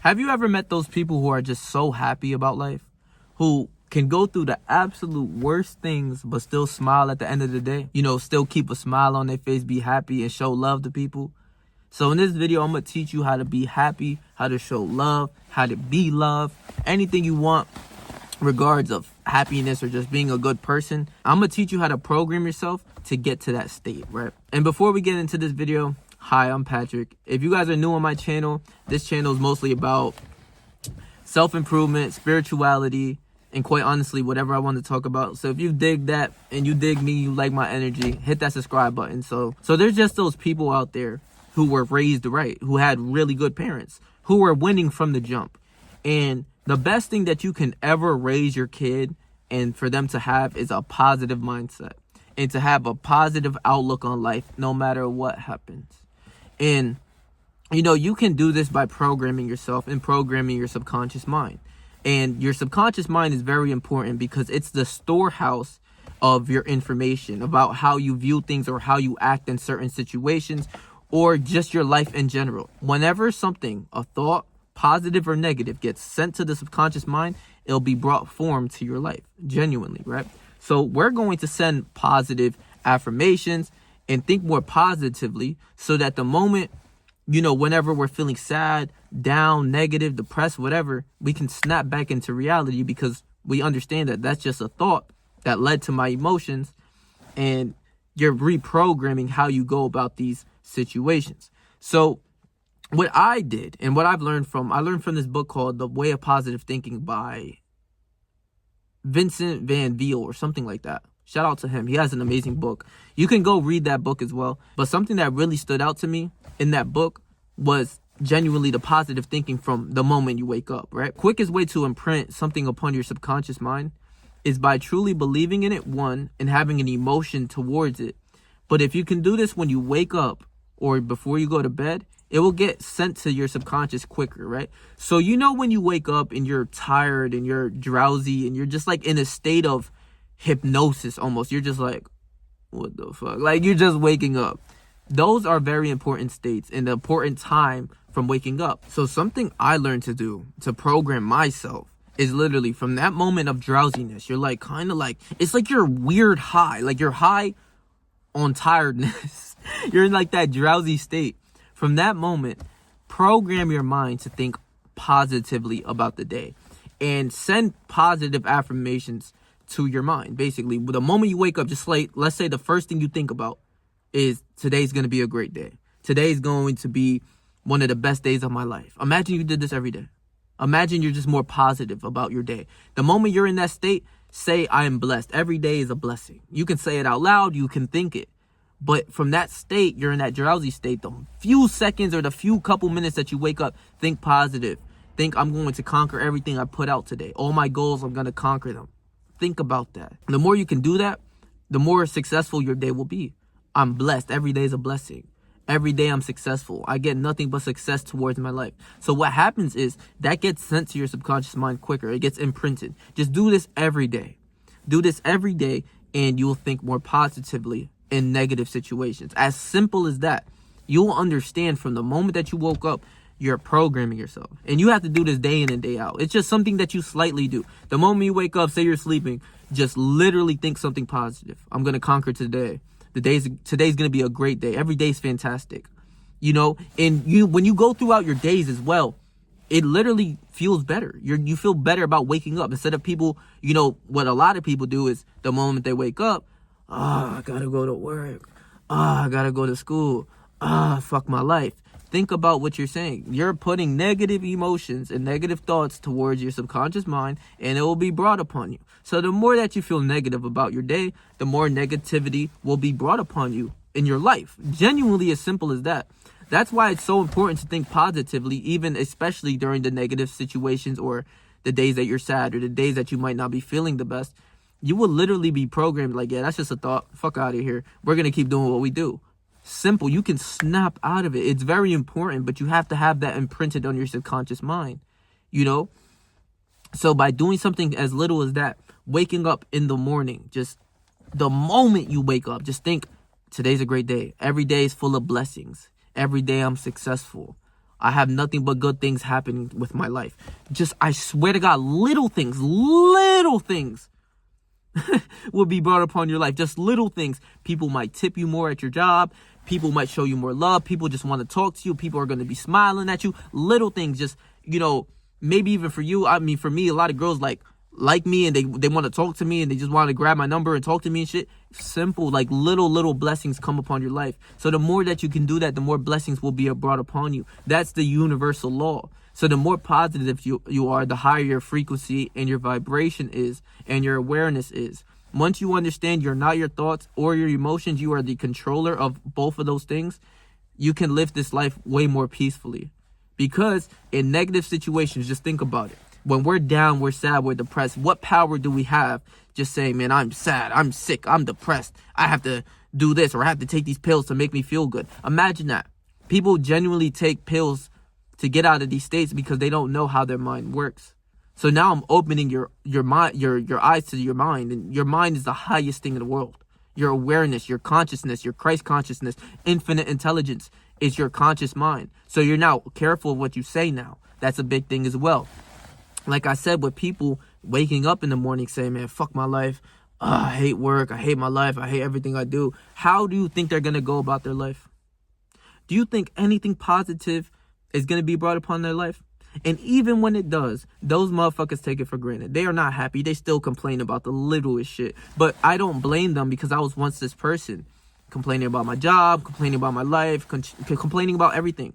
Have you ever met those people who are just so happy about life? Who can go through the absolute worst things but still smile at the end of the day? You know, still keep a smile on their face, be happy, and show love to people. So in this video, I'm going to teach you how to be happy, how to show love, how to be loved, anything you want regards of happiness or just being a good person. I'm going to teach you how to program yourself to get to that state, right? And before we get into this video, hi, I'm Patrick. If you guys are new on my channel, this channel is mostly about self-improvement, spirituality, and quite honestly, whatever I want to talk about. So if you dig that and you dig me, you like my energy, hit that subscribe button. So there's just those people out there who were raised right, who had really good parents, who were winning from the jump. And the best thing that you can ever raise your kid and for them to have is a positive mindset and to have a positive outlook on life no matter what happens. And, you know, you can do this by programming yourself and programming your subconscious mind. And your subconscious mind is very important because it's the storehouse of your information about how you view things or how you act in certain situations or just your life in general. Whenever something, a thought, positive or negative, gets sent to the subconscious mind, it'll be brought form to your life, genuinely, right? So we're going to send positive affirmations and think more positively so that the moment, you know, whenever we're feeling sad, down, negative, depressed, whatever, we can snap back into reality because we understand that that's just a thought that led to my emotions, and you're reprogramming how you go about these situations. So what I did and what I learned from this book called The Way of Positive Thinking by Vincent Van Veal or something like that. Shout out to him. He has an amazing book. You can go read that book as well. But something that really stood out to me in that book was genuinely the positive thinking from the moment you wake up, right? Quickest way to imprint something upon your subconscious mind is by truly believing in it, one, and having an emotion towards it. But if you can do this when you wake up or before you go to bed, it will get sent to your subconscious quicker, right? So you know when you wake up and you're tired and you're drowsy and you're just like in a state of hypnosis almost. You're just like, what the fuck? Like you're just waking up. Those are very important states and the important time from waking up. So something I learned to do to program myself is literally from that moment of drowsiness, you're like kind of like, it's like you're weird high. Like you're high on tiredness. You're in like that drowsy state. From that moment, program your mind to think positively about the day and send positive affirmations to your mind. Basically, the moment you wake up, just like, let's say the first thing you think about is today's going to be a great day. Today's going to be one of the best days of my life. Imagine you did this every day. Imagine you're just more positive about your day. The moment you're in that state, say, I am blessed. Every day is a blessing. You can say it out loud. You can think it. But from that state, you're in that drowsy state, the few seconds or the few couple minutes that you wake up, think positive. Think I'm going to conquer everything I put out today. All my goals, I'm going to conquer them. Think about that. The more you can do that, the more successful your day will be. I'm blessed. Every day is a blessing. Every day I'm successful. I get nothing but success towards my life. So what happens is that gets sent to your subconscious mind quicker. It gets imprinted. Just do this every day. Do this every day and you'll think more positively in negative situations. As simple as that. You'll understand from the moment that you woke up, you're programming yourself. And you have to do this day in and day out. It's just something that you slightly do. The moment you wake up, say you're sleeping, just literally think something positive. I'm going to conquer today. Today's going to be a great day. Every day is fantastic. You know, and when you go throughout your days as well, it literally feels better. You feel better about waking up instead of people, you know, what a lot of people do is the moment they wake up, I got to go to work. I got to go to school. Fuck my life. Think about what you're saying. You're putting negative emotions and negative thoughts towards your subconscious mind, and it will be brought upon you. So the more that you feel negative about your day, the more negativity will be brought upon you in your life. Genuinely as simple as that. That's why it's so important to think positively, even especially during the negative situations or the days that you're sad or the days that you might not be feeling the best. You will literally be programmed like, yeah, that's just a thought. Fuck out of here. We're going to keep doing what we do. Simple. You can snap out of it. It's very important, but you have to have that imprinted on your subconscious mind, you know? So by doing something as little as that, waking up in the morning, just the moment you wake up, just think, today's a great day. Every day is full of blessings. Every day I'm successful. I have nothing but good things happening with my life. Just, I swear to God, little things will be brought upon your life. Just little things. People might tip you more at your job. People might show you more love. People just want to talk to you. People are going to be smiling at you. Little things, just, maybe even for you. I mean, for me, a lot of girls like me, and they want to talk to me, and they just want to grab my number and talk to me and shit. Simple, like little blessings come upon your life. So the more that you can do that, the more blessings will be brought upon you. That's the universal law. So the more positive you are, the higher your frequency and your vibration is, and your awareness is. Once you understand you're not your thoughts or your emotions, you are the controller of both of those things, you can live this life way more peacefully. Because in negative situations, just think about it. When we're down, we're sad, we're depressed, what power do we have just saying, man, I'm sad, I'm sick, I'm depressed, I have to do this, or I have to take these pills to make me feel good? Imagine that. People genuinely take pills to get out of these states because they don't know how their mind works. So now I'm opening your mind, your eyes to your mind, and your mind is the highest thing in the world. Your awareness, your consciousness, your Christ consciousness, infinite intelligence is your conscious mind. So you're now careful of what you say now. That's a big thing as well. Like I said, with people waking up in the morning saying, man, fuck my life, I hate work, I hate my life, I hate everything I do. How do you think they're going to go about their life? Do you think anything positive is going to be brought upon their life? And even when it does, those motherfuckers take it for granted. They are not happy. They still complain about the littlest shit. But I don't blame them, because I was once this person, complaining about my job, complaining about my life, complaining about everything.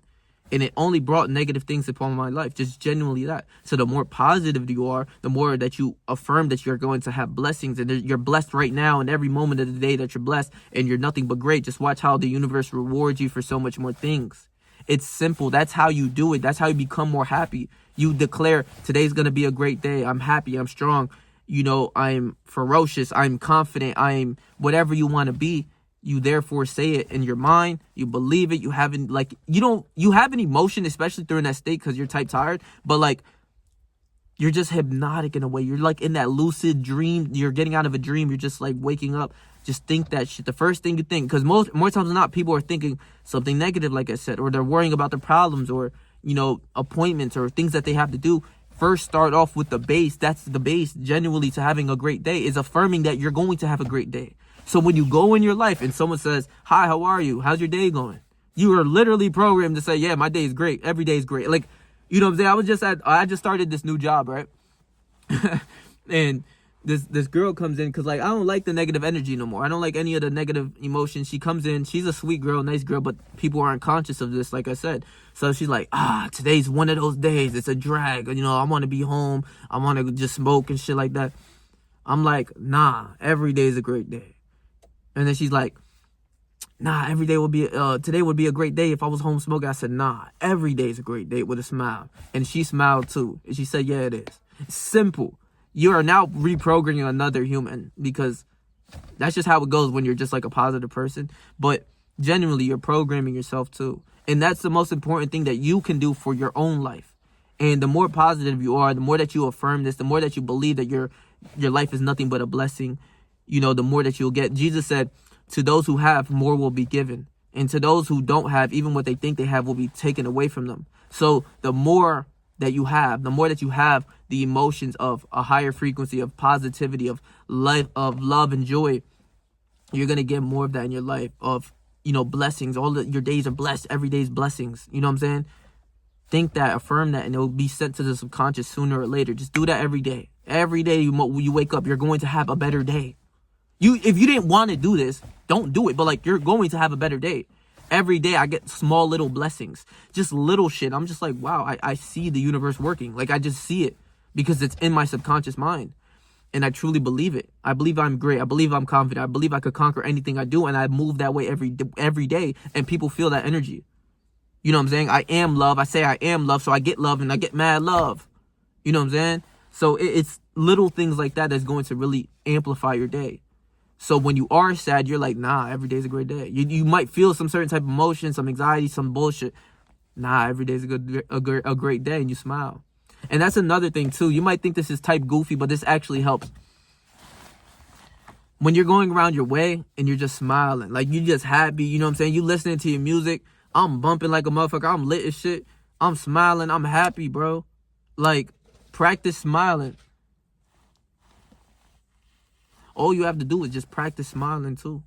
And it only brought negative things upon my life, just genuinely that. So the more positive you are, the more that you affirm that you're going to have blessings, and you're blessed right now, and every moment of the day that you're blessed, and you're nothing but great. Just watch how the universe rewards you for so much more things. It's simple. That's how you do it. That's how you become more happy. You declare, today's going to be a great day. I'm happy. I'm strong. I'm ferocious. I'm confident. I'm whatever you want to be. You therefore say it in your mind. You believe it. You have an emotion, especially during that state, because you're type tired. But you're just hypnotic in a way. You're like in that lucid dream. You're getting out of a dream. You're just like waking up. Just think that shit. The first thing you think, because more times than not, people are thinking something negative, like I said, or they're worrying about their problems, or appointments, or things that they have to do. First, start off with the base. That's the base, genuinely, to having a great day, is affirming that you're going to have a great day. So when you go in your life and someone says, hi, how are you? How's your day going? You are literally programmed to say, yeah, my day is great. Every day is great. Like, you know what I'm saying? I just started this new job, right? And this girl comes in, because I don't like the negative energy no more. I don't like any of the negative emotions. She comes in, she's a sweet girl, nice girl, but people aren't conscious of this, like I said. So she's like, today's one of those days. It's a drag. I want to be home. I want to just smoke and shit like that. I'm like, nah, every day is a great day. And then she's like, nah, today would be a great day if I was home smoking. I said, nah, every day is a great day, with a smile. And she smiled too. And she said, yeah, it is. It's simple. You are now reprogramming another human, because that's just how it goes when you're just like a positive person. But genuinely, you're programming yourself too. And that's the most important thing that you can do for your own life. And the more positive you are, the more that you affirm this, the more that you believe that your life is nothing but a blessing, the more that you'll get. Jesus said, to those who have, more will be given. And to those who don't have, even what they think they have will be taken away from them. So the more that you have, the emotions of a higher frequency of positivity, of life, of love and joy, you're going to get more of that in your life, of, blessings. Your days are blessed. Every day is blessings. You know what I'm saying? Think that, affirm that, and it will be sent to the subconscious sooner or later. Just do that every day. Every day you wake up, you're going to have a better day. If you didn't want to do this, don't do it. But you're going to have a better day. Every day I get small little blessings, just little shit. I'm just like, wow, I see the universe working. I just see it, because it's in my subconscious mind. And I truly believe it. I believe I'm great. I believe I'm confident. I believe I could conquer anything I do. And I move that way every day. And people feel that energy. You know what I'm saying? I am love. I say I am love. So I get love, and I get mad love. You know what I'm saying? So it's little things like that that's going to really amplify your day. So when you are sad, you're like, nah, every day's a great day. You might feel some certain type of emotion, some anxiety, some bullshit. Nah, every day's a great day, and you smile. And that's another thing too. You might think this is type goofy, but this actually helps. When you're going around your way and you're just smiling, you're just happy, you know what I'm saying? You listening to your music. I'm bumping like a motherfucker. I'm lit as shit. I'm smiling, I'm happy, bro. Like, practice smiling. All you have to do is just practice smiling too.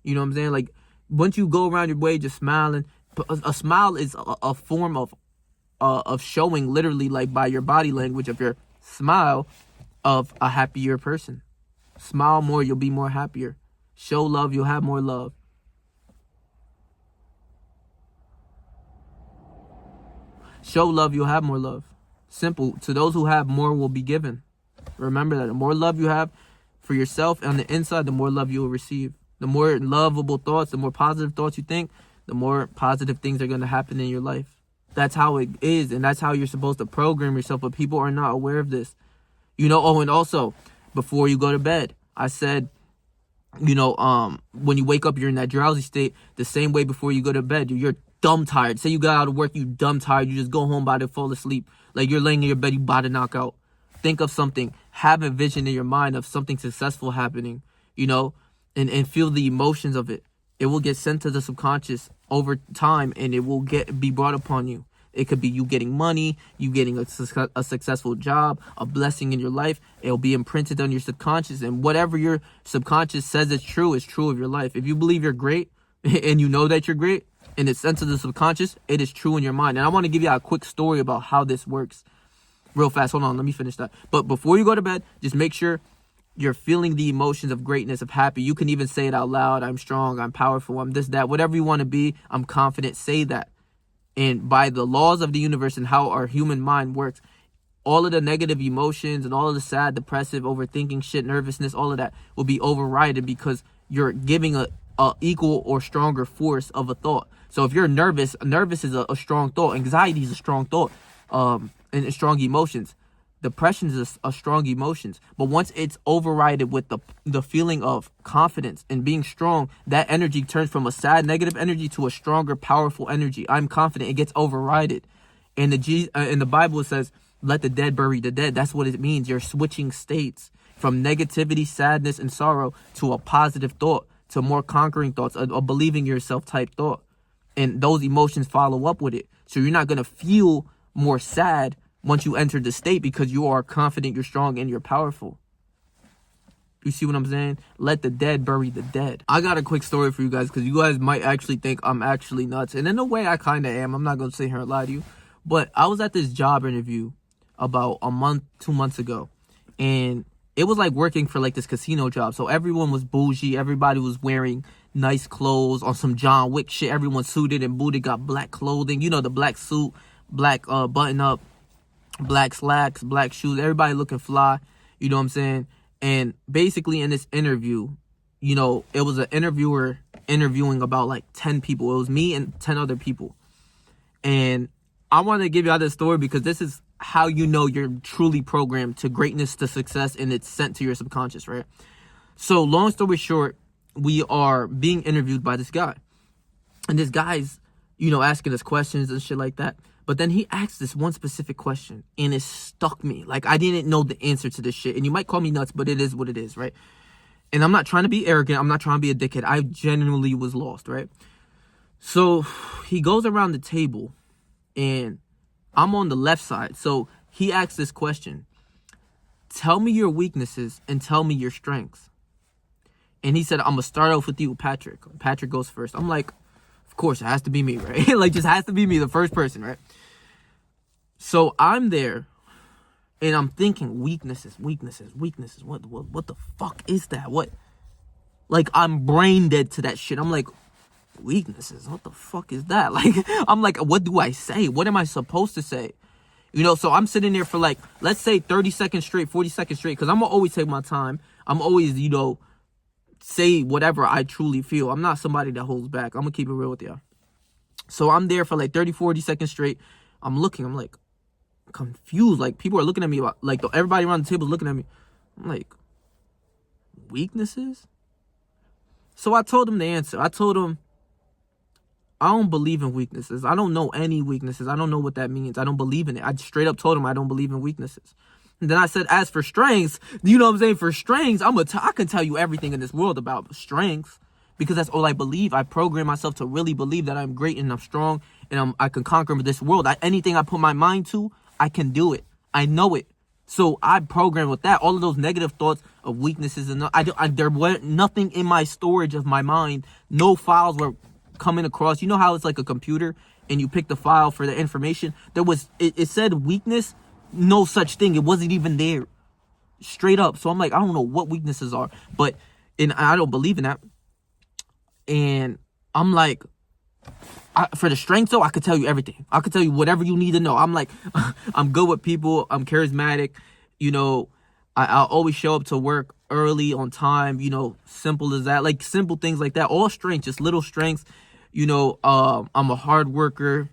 You know what I'm saying? Like, once you go around your way just smiling, a smile is a form of showing, literally, like, by your body language of your smile, of a happier person. Smile more, you'll be more happier. Show love, you'll have more love. Show love, you'll have more love. Simple. To those who have, more will be given. Remember that. The more love you have for yourself on the inside, the more love you will receive. The more lovable thoughts, the more positive thoughts you think, the more positive things are going to happen in your life. That's how it is, and that's how you're supposed to program yourself, but people are not aware of this. You know, oh, and also, before you go to bed, I said, you know, when you wake up, you're in that drowsy state. The same way before you go to bed, you're dumb tired. Say you got out of work, you dumb tired. You just go home about to fall asleep. Like, you're laying in your bed, you about to knock out. Think of something. Have a vision in your mind of something successful happening, you know, and feel the emotions of it. It will get sent to the subconscious over time, and it will be brought upon you. It could be you getting money, you getting a successful job, a blessing in your life. It'll be imprinted on your subconscious, and whatever your subconscious says is true of your life. If you believe you're great and you know that you're great and it's sent to the subconscious, it is true in your mind. And I want to give you a quick story about how this works real fast. Hold on, let me finish that. But before you go to bed, just make sure you're feeling the emotions of greatness, of happy. You can even say it out loud. I'm strong, I'm powerful, I'm this, that, whatever you want to be. I'm confident. Say that. And by the laws of the universe and how our human mind works, all of the negative emotions and all of the sad, depressive, overthinking shit, nervousness, all of that will be overridden because you're giving a equal or stronger force of a thought. So if you're nervous is a strong thought. Anxiety is a strong thought, and strong emotions. Depression is a strong emotions. But once it's overridden with the feeling of confidence and being strong, that energy turns from a sad negative energy to a stronger, powerful energy. I'm confident. It gets overridden. And in the Bible it says, let the dead bury the dead. That's what it means. You're switching states from negativity, sadness, and sorrow to a positive thought, to more conquering thoughts, a believing yourself type thought. And those emotions follow up with it. So you're not going to feel more sad once you enter the state because you are confident, you're strong, and you're powerful. You see what I'm saying? Let the dead bury the dead. I got a quick story for you guys because you guys might actually think I'm actually nuts. And in a way, I kind of am. I'm not going to sit here and lie to you. But I was at this job interview about 2 months ago. And it was like working for like this casino job. So everyone was bougie. Everybody was wearing nice clothes on some John Wick shit. Everyone suited and booted, got black clothing. You know, the black suit, black button up, black slacks, black shoes. Everybody looking fly. You know what I'm saying? And basically in this interview, you know, it was an interviewer interviewing about like 10 people. It was me and 10 other people. And I want to give you all this story because this is how you know you're truly programmed to greatness, to success, and it's sent to your subconscious, right? So long story short, we are being interviewed by this guy. And this guy's, you know, asking us questions and shit like that. But then he asked this one specific question, and it stuck me. Like, I didn't know the answer to this shit. And you might call me nuts, but it is what it is, right? And I'm not trying to be arrogant. I'm not trying to be a dickhead. I genuinely was lost, right? So he goes around the table, and I'm on the left side. So he asked this question. Tell me your weaknesses and tell me your strengths. And he said, I'm going to start off with you, Patrick. Patrick goes first. I'm like, of course, it has to be me, right? Like, just has to be me, the first person, right? So I'm there, and I'm thinking, weaknesses. What the fuck is that? What? Like, I'm brain dead to that shit. I'm like, weaknesses? What the fuck is that? Like, I'm like, what do I say? What am I supposed to say? You know, so I'm sitting there for like, let's say 30 seconds straight, 40 seconds straight, because I'm going to always take my time. I'm always, you know, say whatever I truly feel. I'm not somebody that holds back. I'm going to keep it real with you. So I'm there for like 30, 40 seconds straight. I'm like confused. Like, people are looking at me, like everybody around the table is looking at me. I'm like, weaknesses? So I told him the answer. I told him, I don't believe in weaknesses. I don't know any weaknesses. I don't know what that means. I don't believe in it. I straight up told him I don't believe in weaknesses. And then I said, as for strengths, you know what I'm saying? For strengths, I can tell you everything in this world about strengths because that's all I believe. I program myself to really believe that I'm great and I'm strong and I can conquer this world. Anything I put my mind to, I can do it. I know it. So I programmed with that. All of those negative thoughts of weaknesses, and there was nothing in my storage of my mind. No files were coming across. You know how it's like a computer and you pick the file for the information? It said weakness, no such thing. It wasn't even there. Straight up. So I'm like, I don't know what weaknesses are, and I don't believe in that. And I'm like, for the strength, though, I could tell you everything. I could tell you whatever you need to know. I'm like, I'm good with people. I'm charismatic. You know, I'll always show up to work early, on time. You know, simple as that. Like, simple things like that. All strengths, just little strengths. You know, I'm a hard worker.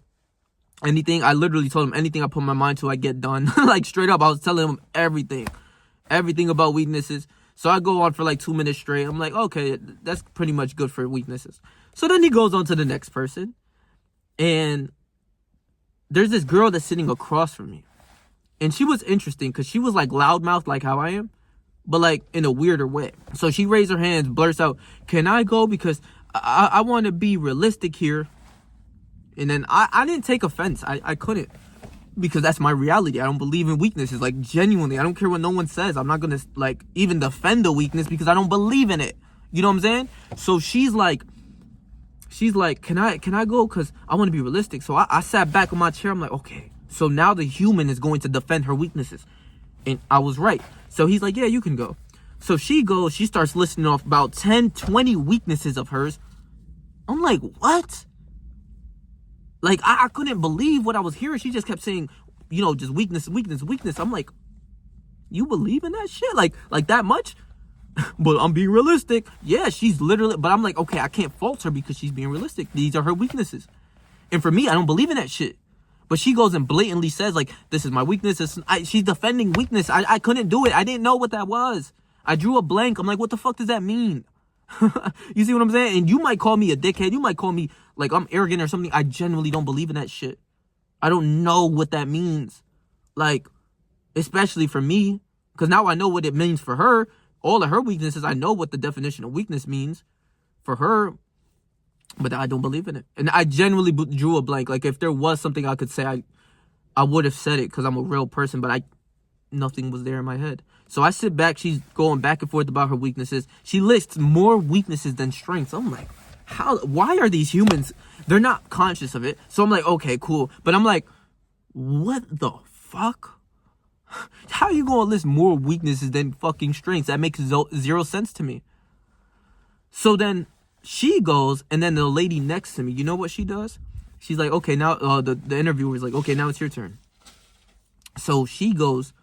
I literally told him anything I put my mind to, I get done. Like, straight up, I was telling him everything about weaknesses. So I go on for like 2 minutes straight. I'm like, okay, that's pretty much good for weaknesses. So then he goes on to the next person. And there's this girl that's sitting across from me. And she was interesting because she was like loudmouth, like how I am, but like in a weirder way. So she raised her hands, blurts out, "Can I go? Because I want to be realistic here." And then I didn't take offense. I couldn't, because that's my reality. I don't believe in weaknesses. Like, genuinely, I don't care what no one says. I'm not going to like even defend the weakness because I don't believe in it. You know what I'm saying? So she's like, can I go? Because I want to be realistic. So I sat back in my chair. I'm like, okay. So now the human is going to defend her weaknesses. And I was right. So he's like, yeah, you can go. So she goes, she starts listing off about 10, 20 weaknesses of hers. I'm like, what? Like, I couldn't believe what I was hearing. She just kept saying, you know, just weakness. I'm like, you believe in that shit? Like that much? But I'm being realistic. Yeah, she's literally, but I'm like, okay, I can't fault her because she's being realistic. These are her weaknesses. And for me, I don't believe in that shit. But she goes and blatantly says, like, this is my weakness. She's defending weakness. I couldn't do it. I didn't know what that was. I drew a blank. I'm like, what the fuck does that mean? You see what I'm saying? And you might call me a dickhead. You might call me like I'm arrogant or something. I genuinely don't believe in that shit. I don't know what that means. Like, especially for me, because now I know what it means for her. All of her weaknesses, I know what the definition of weakness means for her, but I don't believe in it. And I genuinely drew a blank. Like, if there was something I could say, I would have said it because I'm a real person, but nothing was there in my head. So I sit back. She's going back and forth about her weaknesses. She lists more weaknesses than strengths. I'm like, why are these humans? They're not conscious of it. So I'm like, okay, cool. But I'm like, what the fuck? How are you going to list more weaknesses than fucking strengths? That makes zero sense to me. So then she goes, and then the lady next to me, you know what she does? She's like, okay, now, the interviewer is like, okay, now it's your turn. So she goes,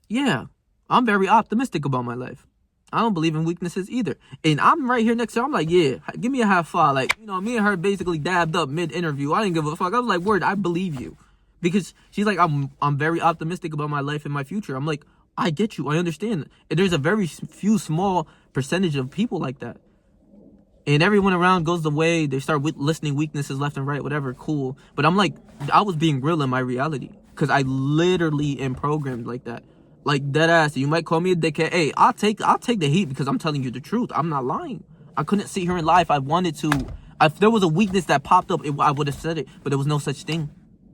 yeah, I'm very optimistic about my life. I don't believe in weaknesses either. And I'm right here next to her. I'm like, yeah, give me a high five. Like, you know, me and her basically dabbed up mid-interview. I didn't give a fuck. I was like, word, I believe you. Because she's like, I'm very optimistic about my life and my future. I'm like, I get you. I understand. And there's a very few small percentage of people like that. And everyone around goes the way. They start listing weaknesses left and right, whatever, cool. But I'm like, I was being real in my reality. Because I literally am programmed like that. Like, dead ass. You might call me a dickhead. Hey, I'll take the heat because I'm telling you the truth. I'm not lying. I couldn't sit here in life. I wanted to. If there was a weakness that popped up, I would have said it. But there was no such thing.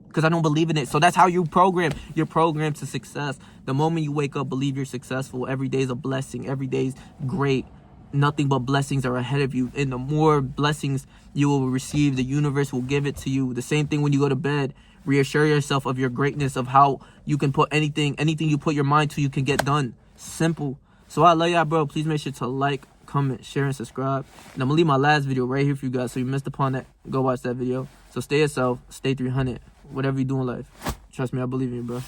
Because I don't believe in it. So that's how you program. You're programmed to success. The moment you wake up, believe you're successful. Every day is a blessing. Every day is great. Nothing but blessings are ahead of you. And the more blessings you will receive, the universe will give it to you. The same thing when you go to bed. Reassure yourself of your greatness, of how you can put anything you put your mind to, you can get done. Simple. So I love y'all, bro. Please make sure to like, comment, share, and subscribe. And I'm going to leave my last video right here for you guys. So you missed upon that, go watch that video. So stay yourself. Stay 300. Whatever you do in life. Trust me, I believe in you, bro.